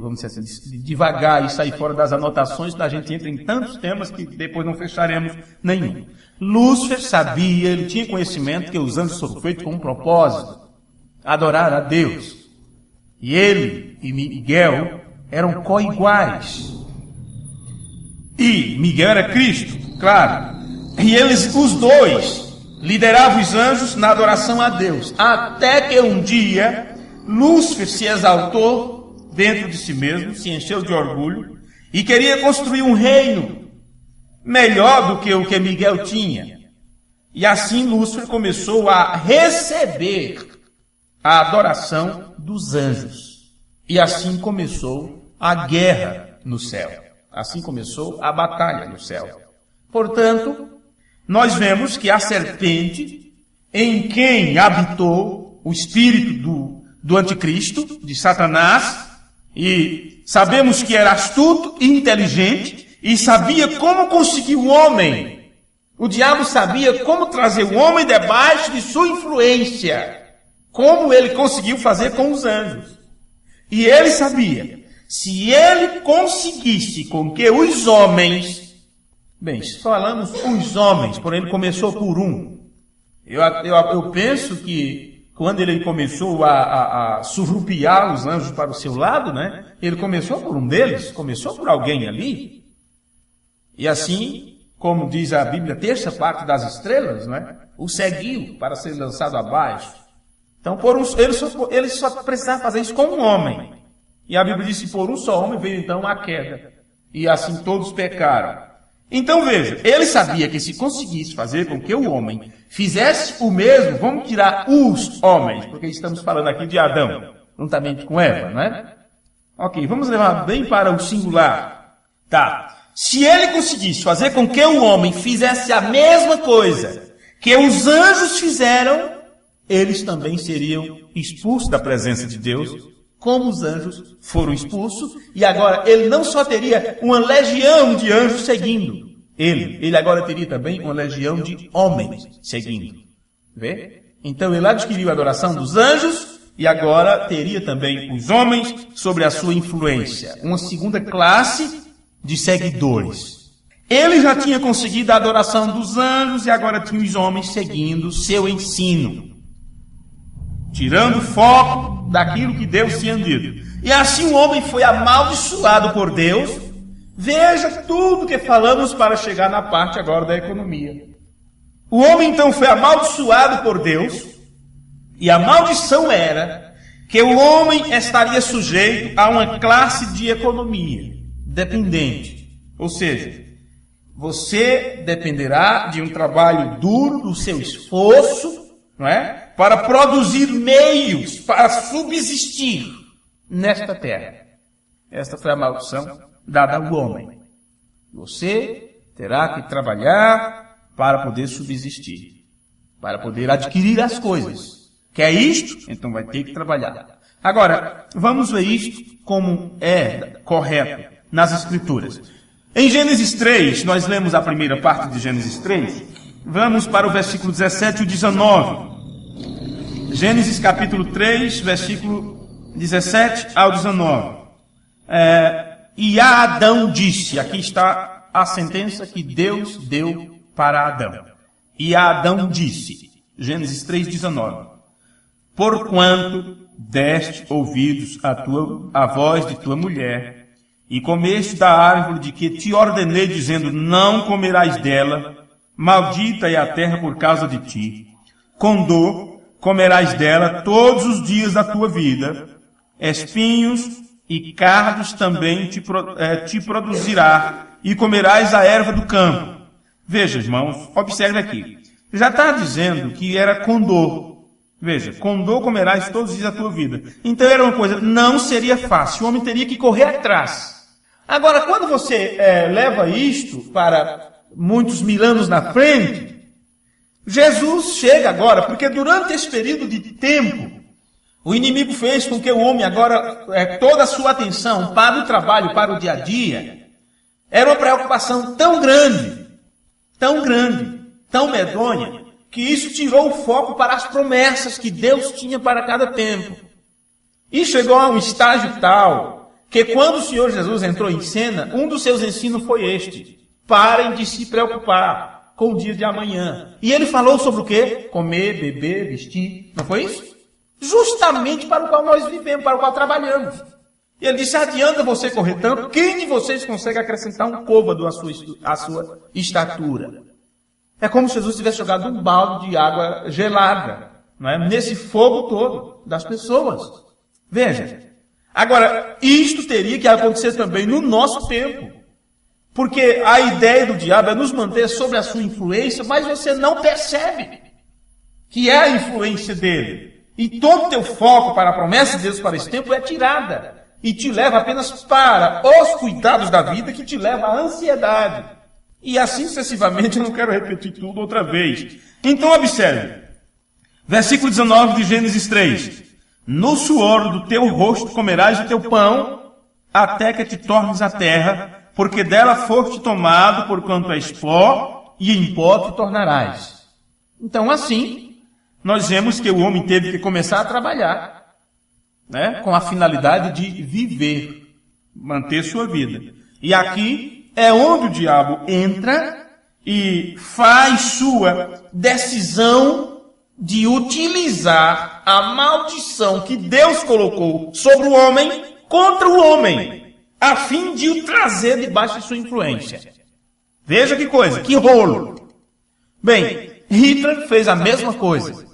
vamos dizer assim, de devagar e sair fora das anotações, da gente entra em tantos temas que depois não fecharemos nenhum. Lúcifer sabia, ele tinha conhecimento que os anjos foram feitos com um propósito, adorar a Deus. E ele e Miguel eram co-iguais. E Miguel era Cristo, claro. E eles, os dois, lideravam os anjos na adoração a Deus. Até que um dia, Lúcifer se exaltou dentro de si mesmo, se encheu de orgulho e queria construir um reino melhor do que o que Miguel tinha. E assim Lúcifer começou a receber a adoração dos anjos. E assim começou a guerra no céu. Assim começou a batalha no céu. Portanto, nós vemos que a serpente, em quem habitou o espírito do anticristo, de Satanás, e sabemos que era astuto e inteligente, e sabia como conseguir o homem. O diabo sabia como trazer o homem debaixo de sua influência. Como ele conseguiu fazer com os anjos. E ele sabia, se ele conseguisse com que os homens, bem, falamos os homens, porém ele começou por um. Eu penso que quando ele começou a surrupiar os anjos para o seu lado, né? Ele começou por um deles, começou por alguém ali. E assim, como diz a Bíblia, terça parte das estrelas, né? O seguiu para ser lançado abaixo. Então, ele só precisava fazer isso com um homem. E a Bíblia diz que por um só homem veio então a queda. E assim todos pecaram. Então veja, ele sabia que se conseguisse fazer com que o homem fizesse o mesmo, vamos tirar os homens, porque estamos falando aqui de Adão, juntamente com Eva, não é? Ok, vamos levar bem para o singular. Tá. Se ele conseguisse fazer com que o homem fizesse a mesma coisa que os anjos fizeram, eles também seriam expulsos da presença de Deus, como os anjos foram expulsos, e agora ele não só teria uma legião de anjos seguindo, ele agora teria também uma legião de homens seguindo. Vê? Então ele adquiriu a adoração dos anjos, e agora teria também os homens sobre a sua influência, uma segunda classe de seguidores. Ele já tinha conseguido a adoração dos anjos, e agora tinha os homens seguindo seu ensino, tirando foco daquilo que Deus tinha dito. E assim o homem foi amaldiçoado por Deus. Veja tudo que falamos para chegar na parte agora da economia. O homem então foi amaldiçoado por Deus, e a maldição era que o homem estaria sujeito a uma classe de economia dependente. Ou seja, você dependerá de um trabalho duro, do seu esforço, não é? Para produzir meios para subsistir nesta terra. Esta foi a maldição dada ao homem. Você terá que trabalhar para poder subsistir, para poder adquirir as coisas. Quer isto? Então vai ter que trabalhar. Agora, vamos ver isto como é correto nas Escrituras. Em Gênesis 3, nós lemos a primeira parte de Gênesis 3. Vamos para o versículo 17 e 19. Gênesis capítulo 3, versículo 17 ao 19. E Adão disse, aqui está a sentença que Deus deu para Adão. E Adão disse, Gênesis 3, 19. Porquanto deste ouvidos à voz de tua mulher, e comeste da árvore de que te ordenei, dizendo, não comerás dela, maldita é a terra por causa de ti. Com dor comerás dela todos os dias da tua vida, espinhos e cardos também te produzirá, e comerás a erva do campo. Veja, irmãos, observe aqui. Já está dizendo que era condor. Veja, condor comerás todos os dias da tua vida. Então era uma coisa, não seria fácil, o homem teria que correr atrás. Agora, quando você leva isto para muitos mil anos na frente, Jesus chega agora, porque durante esse período de tempo, o inimigo fez com que o homem agora, toda a sua atenção para o trabalho, para o dia a dia, era uma preocupação tão grande, tão medonha, que isso tirou o foco para as promessas que Deus tinha para cada tempo. E chegou a um estágio tal, que quando o Senhor Jesus entrou em cena, um dos seus ensinos foi este: parem de se preocupar com o dia de amanhã. E ele falou sobre o quê? Comer, beber, vestir. Não foi isso? Justamente para o qual nós vivemos, para o qual trabalhamos. E ele disse: adianta você correr tanto, quem de vocês consegue acrescentar um côvado à sua estatura? É como se Jesus tivesse jogado um balde de água gelada, não é? Nesse fogo todo das pessoas. Veja. Agora, isto teria que acontecer também no nosso tempo. Porque a ideia do diabo é nos manter sob a sua influência, mas você não percebe que é a influência dele. E todo o teu foco para a promessa de Deus para esse tempo é tirada. E te leva apenas para os cuidados da vida, que te leva à ansiedade. E assim sucessivamente, eu não quero repetir tudo outra vez. Então observe. Versículo 19 de Gênesis 3. No suor do teu rosto comerás o teu pão, até que te tornes a terra, porque dela foste tomado, porquanto és pó, e em pó te tornarás. Então assim, nós vemos que o homem teve que começar a trabalhar, né, com a finalidade de viver, manter sua vida. E aqui é onde o diabo entra e faz sua decisão de utilizar a maldição que Deus colocou sobre o homem contra o homem, a fim de o trazer debaixo de sua influência. Veja que coisa, que rolo. Bem, Hitler fez a mesma coisa.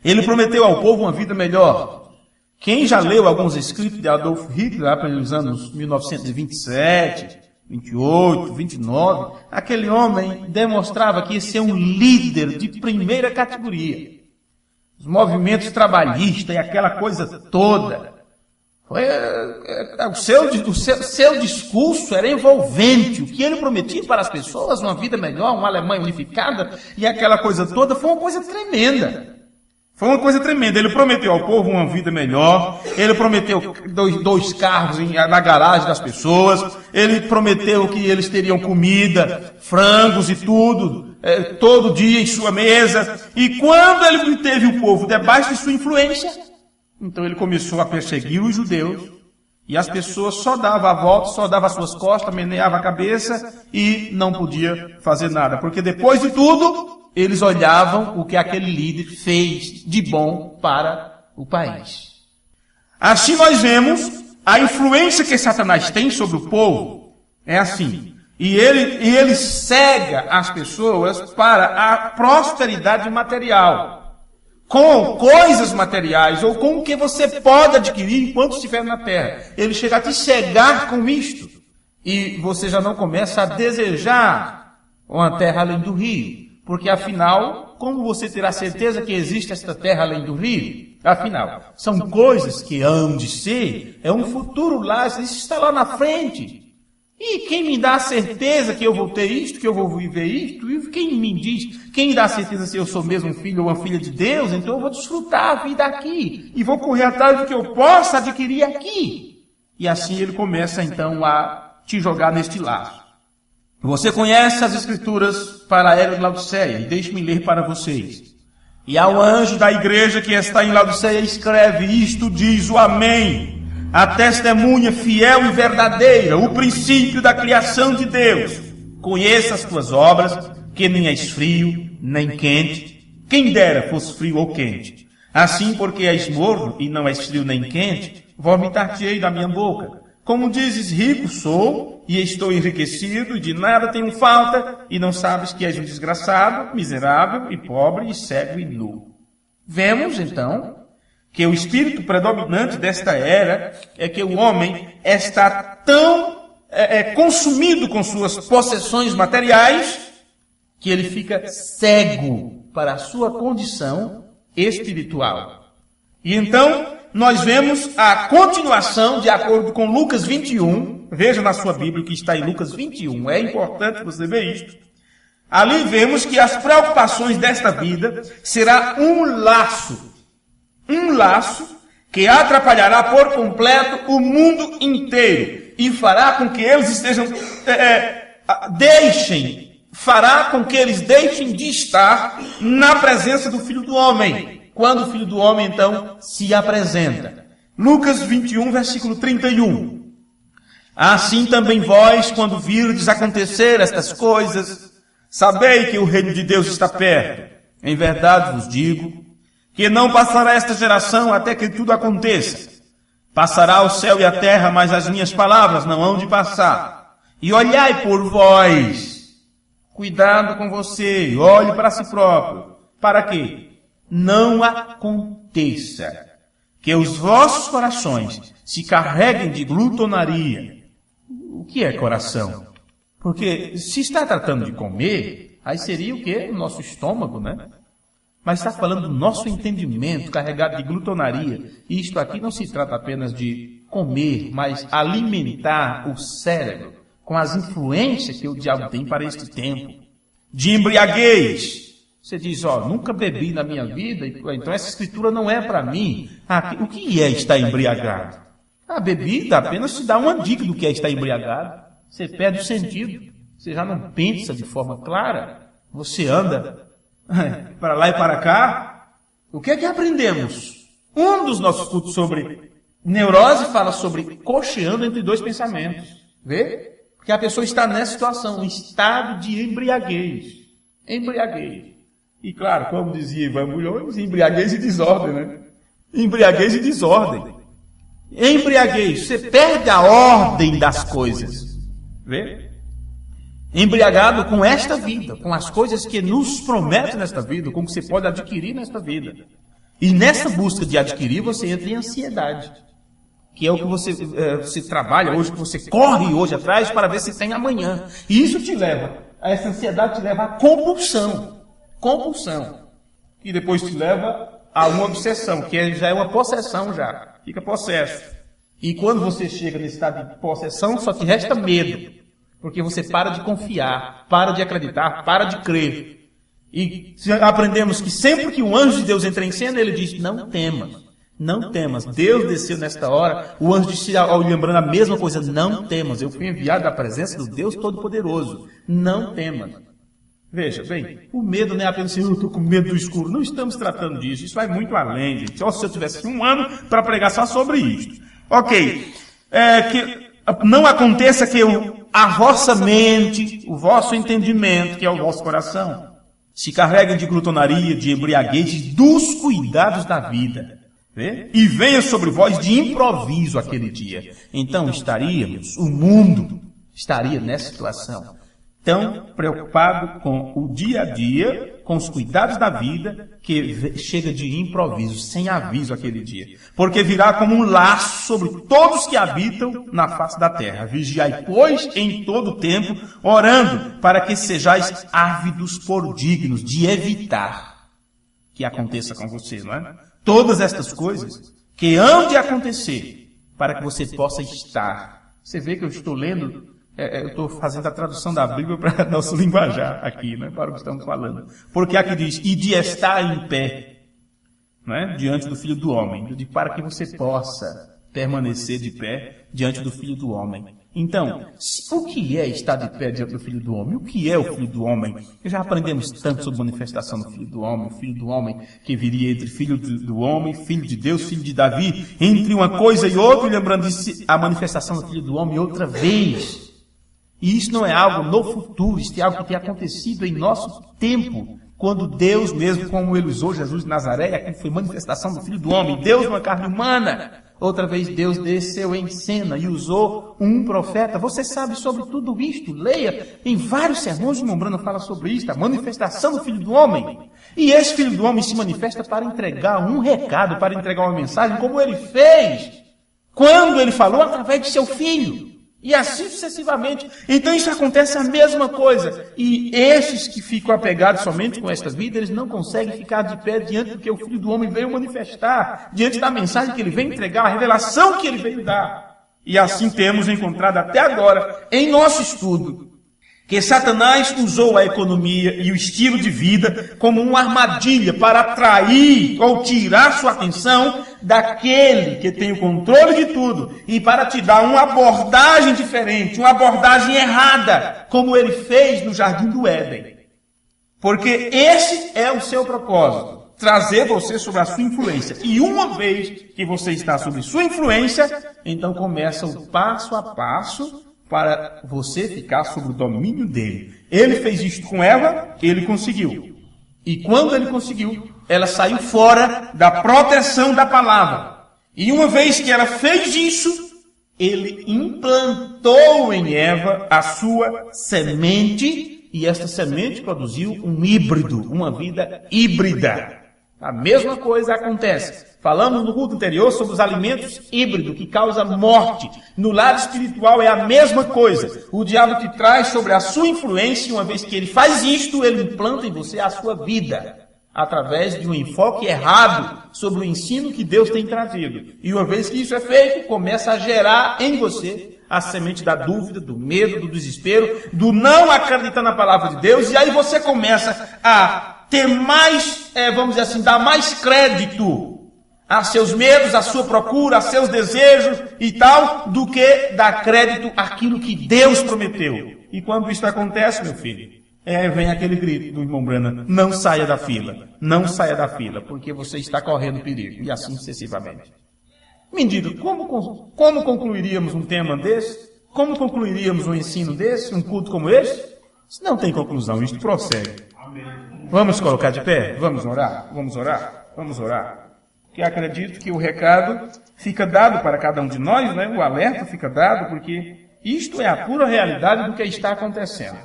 Ele prometeu ao povo uma vida melhor. Quem já leu alguns escritos de Adolf Hitler, lá pelos anos 1927, 28, 29, aquele homem demonstrava que ia ser um líder de primeira categoria. Os movimentos trabalhistas e aquela coisa toda. O seu discurso era envolvente. O que ele prometia para as pessoas, uma vida melhor, uma Alemanha unificada, e aquela coisa toda, foi uma coisa tremenda. Foi uma coisa tremenda. Ele prometeu ao povo uma vida melhor. Ele prometeu dois carros na garagem das pessoas. Ele prometeu que eles teriam comida, frangos e tudo, todo dia em sua mesa. E quando ele teve o povo debaixo de sua influência, então ele começou a perseguir os judeus. E as pessoas só davam a volta, só davam as suas costas, meneavam a cabeça e não podia fazer nada. Porque depois de tudo, eles olhavam o que aquele líder fez de bom para o país. Assim nós vemos a influência que Satanás tem sobre o povo. É assim. E ele cega as pessoas para a prosperidade material. Com coisas materiais ou com o que você pode adquirir enquanto estiver na terra. Ele chega a te cegar com isto. E você já não começa a desejar uma terra além do rio. Porque, afinal, como você terá certeza que existe esta terra além do rio? Afinal, são coisas que hão de ser, é um futuro lá, isso está lá na frente. E quem me dá a certeza que eu vou ter isto, que eu vou viver isto? E quem me diz, quem me dá a certeza se eu sou mesmo um filho ou uma filha de Deus? Então eu vou desfrutar a vida aqui. E vou correr atrás do que eu possa adquirir aqui. E assim ele começa, então, a te jogar neste laço. Você conhece as escrituras para a era de Laodiceia, e deixe-me ler para vocês. E ao anjo da igreja que está em Laodiceia escreve: isto diz o Amém, a testemunha fiel e verdadeira, o princípio da criação de Deus. Conheça as tuas obras, que nem és frio, nem quente. Quem dera fosse frio ou quente. Assim, porque és morno e não és frio nem quente, vomitar-te-ei da minha boca. Como dizes, rico sou, e estou enriquecido, e de nada tenho falta, e não sabes que és um desgraçado, miserável, e pobre, e cego, e nu. Vemos, então, que o espírito predominante desta era é que o homem está tão consumido com suas possessões materiais que ele fica cego para a sua condição espiritual. E então, nós vemos a continuação de acordo com Lucas 21. Veja na sua Bíblia que está em Lucas 21. É importante você ver isto. Ali vemos que as preocupações desta vida será um laço que atrapalhará por completo o mundo inteiro e fará com que eles fará com que eles deixem de estar na presença do Filho do Homem, quando o Filho do Homem, então, se apresenta. Lucas 21, versículo 31. Assim também vós, quando virdes acontecer estas coisas, sabei que o reino de Deus está perto. Em verdade vos digo, que não passará esta geração até que tudo aconteça. Passará o céu e a terra, mas as minhas palavras não hão de passar. E olhai por vós. Cuidado com você, olhe para si próprio. Para quê? Não aconteça que os vossos corações se carreguem de glutonaria. O que é coração? Porque se está tratando de comer, aí seria o quê? O nosso estômago, né? Mas está falando do nosso entendimento carregado de glutonaria. E isto aqui não se trata apenas de comer, mas alimentar o cérebro com as influências que o diabo tem para este tempo. De embriaguez. Você diz, nunca bebi na minha vida, então essa escritura não é para mim. O que é estar embriagado? A bebida apenas te dá uma dica do que é estar embriagado. Você perde o sentido. Você já não pensa de forma clara. Você anda para lá e para cá. O que é que aprendemos? Um dos nossos cultos sobre neurose fala sobre cocheando entre dois pensamentos. Vê? Porque a pessoa está nessa situação, um estado de embriaguez. Embriaguez. E claro, como dizia Ivan Bulhões, embriaguez e desordem, né? Embriaguez e desordem. Embriaguez, você perde a ordem das coisas. Vê? Embriagado com esta vida, com as coisas que nos prometem nesta vida, com o que você pode adquirir nesta vida. E nessa busca de adquirir, você entra em ansiedade. Que é o que você trabalha hoje, que você corre hoje atrás para ver se tem amanhã. E isso essa ansiedade te leva à compulsão. Compulsão. E depois te leva a uma obsessão, que já é uma possessão já. Fica possesso. E quando você chega nesse estado de possessão, só te resta medo. Porque você para de confiar, para de acreditar, para de crer. E aprendemos que sempre que um anjo de Deus entra em cena, ele diz, não temas. Não temas. Deus desceu nesta hora, o anjo disse, lembrando a mesma coisa, não temas. Eu fui enviado da presença do Deus Todo-Poderoso. Não temas. Veja, bem, o medo não é apenas assim, eu estou com medo do escuro. Não estamos tratando disso. Isso vai muito além, gente. Só se eu tivesse um ano para pregar só sobre isso. Ok. Que não aconteça que a vossa mente, o vosso entendimento, que é o vosso coração, se carreguem de glutonaria, de embriaguez, dos cuidados da vida. Vê? E venha sobre vós de improviso aquele dia. Então o mundo estaria nessa situação. Tão preocupado com o dia a dia, com os cuidados da vida, que chega de improviso, sem aviso aquele dia. Porque virá como um laço sobre todos que habitam na face da terra. Vigiai, pois, em todo o tempo, orando, para que sejais ávidos por dignos de evitar que aconteça com você, não é? Todas estas coisas que hão de acontecer, para que você possa estar. Você vê que eu estou lendo... eu estou fazendo a tradução da Bíblia para nosso linguajar aqui, né, para o que estamos falando. Porque aqui diz, e de estar em pé, né, diante do Filho do Homem, para que você possa permanecer de pé diante do Filho do Homem. Então, o que é estar de pé diante do Filho do Homem? O que é o Filho do Homem? Já aprendemos tanto sobre a manifestação do Filho do Homem, o Filho do Homem que viria entre Filho do Homem, Filho de Deus, Filho de Davi, entre uma coisa e outra, e lembrando disso, a manifestação do Filho do Homem outra vez. E isso não é algo no futuro, isso é algo que tem acontecido em nosso tempo, quando Deus mesmo, como ele usou Jesus de Nazaré, aqui foi manifestação do Filho do Homem, Deus numa carne humana, Outra vez Deus desceu em cena e usou um profeta. Você sabe sobre tudo isto. Leia. Em vários sermões o irmão Branham fala sobre isto. A manifestação do Filho do Homem. E esse Filho do Homem se manifesta para entregar um recado, para entregar uma mensagem, como ele fez quando ele falou através de seu Filho. E assim sucessivamente. Então isso acontece a mesma coisa. E estes que ficam apegados somente com esta vida, eles não conseguem ficar de pé diante do que o Filho do Homem veio manifestar, diante da mensagem que ele veio entregar, a revelação que ele veio dar. E assim temos encontrado até agora, em nosso estudo, que Satanás usou a economia e o estilo de vida como uma armadilha para atrair ou tirar sua atenção daquele que tem o controle de tudo e para te dar uma abordagem diferente, uma abordagem errada, como ele fez no Jardim do Éden. Porque esse é o seu propósito, trazer você sobre a sua influência. E uma vez que você está sobre sua influência, então começa o passo a passo para você ficar sob o domínio dele. Ele fez isto com Eva, ele conseguiu. E quando ele conseguiu, ela saiu fora da proteção da palavra. E uma vez que ela fez isso, ele implantou em Eva a sua semente, e esta semente produziu um híbrido, uma vida híbrida. A mesma coisa acontece. Falamos no culto anterior sobre os alimentos híbridos que causam morte. No lado espiritual é a mesma coisa. O diabo te traz sobre a sua influência, e uma vez que ele faz isto, ele implanta em você a sua vida, através de um enfoque errado sobre o ensino que Deus tem trazido. E uma vez que isso é feito, começa a gerar em você a semente da dúvida, do medo, do desespero, do não acreditar na palavra de Deus, e aí você começa a ter mais, vamos dizer assim, dar mais crédito a seus medos, a sua procura, a seus desejos e tal, do que dar crédito àquilo que Deus prometeu. E quando isso acontece, meu filho, vem aquele grito do irmão Branham: não saia da fila, não saia da fila, porque você está correndo perigo, e assim sucessivamente. Me diga, como concluiríamos um tema desse? Como concluiríamos um ensino desse, um culto como esse? Isso não tem conclusão, isto prossegue. Vamos colocar de pé? Vamos orar? Vamos orar? Vamos orar. Que acredito que o recado fica dado para cada um de nós, né? O alerta fica dado, porque isto é a pura realidade do que está acontecendo.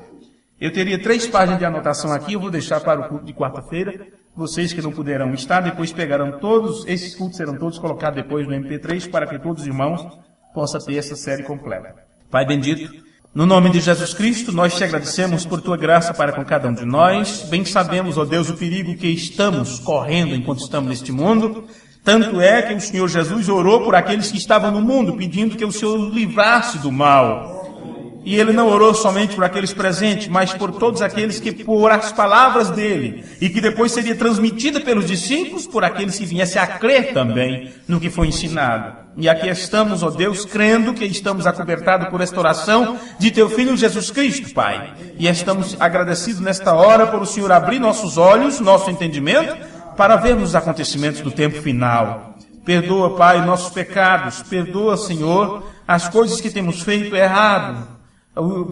Eu teria 3 páginas de anotação aqui, eu vou deixar para o culto de quarta-feira. Vocês que não puderão estar, depois pegarão todos, esses cultos serão todos colocados depois no MP3, para que todos os irmãos possam ter essa série completa. Pai bendito, no nome de Jesus Cristo, nós te agradecemos por tua graça para com cada um de nós. Bem sabemos, ó Deus, o perigo que estamos correndo enquanto estamos neste mundo. Tanto é que o Senhor Jesus orou por aqueles que estavam no mundo, pedindo que o Senhor os livrasse do mal. E ele não orou somente por aqueles presentes, mas por todos aqueles que, por as palavras dele, e que depois seria transmitida pelos discípulos, por aqueles que viessem a crer também no que foi ensinado. E aqui estamos, ó Deus, crendo que estamos acobertados por esta oração de teu Filho Jesus Cristo, Pai. E estamos agradecidos nesta hora por o Senhor abrir nossos olhos, nosso entendimento, para vermos os acontecimentos do tempo final. Perdoa, Pai, nossos pecados. Perdoa, Senhor, as coisas que temos feito errado,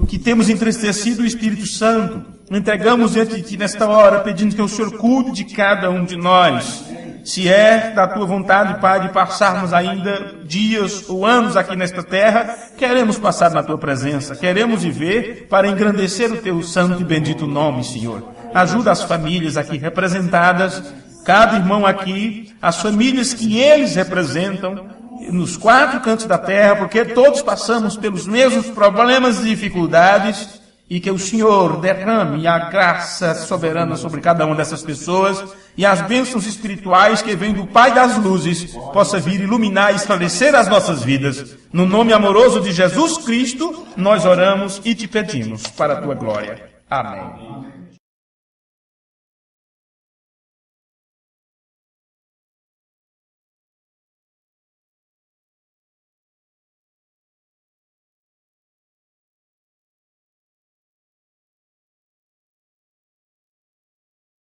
que temos entristecido o Espírito Santo. Entregamos diante de Ti nesta hora, pedindo que o Senhor cuide de cada um de nós. Se é da Tua vontade, Pai, de passarmos ainda dias ou anos aqui nesta terra, queremos passar na Tua presença, queremos viver para engrandecer o Teu santo e bendito nome, Senhor. Ajuda as famílias aqui representadas, cada irmão aqui, as famílias que eles representam, nos 4 cantos da terra, porque todos passamos pelos mesmos problemas e dificuldades, e que o Senhor derrame a graça soberana sobre cada uma dessas pessoas, e as bênçãos espirituais que vêm do Pai das luzes possa vir iluminar e esclarecer as nossas vidas. No nome amoroso de Jesus Cristo, nós oramos e te pedimos para a tua glória. Amém.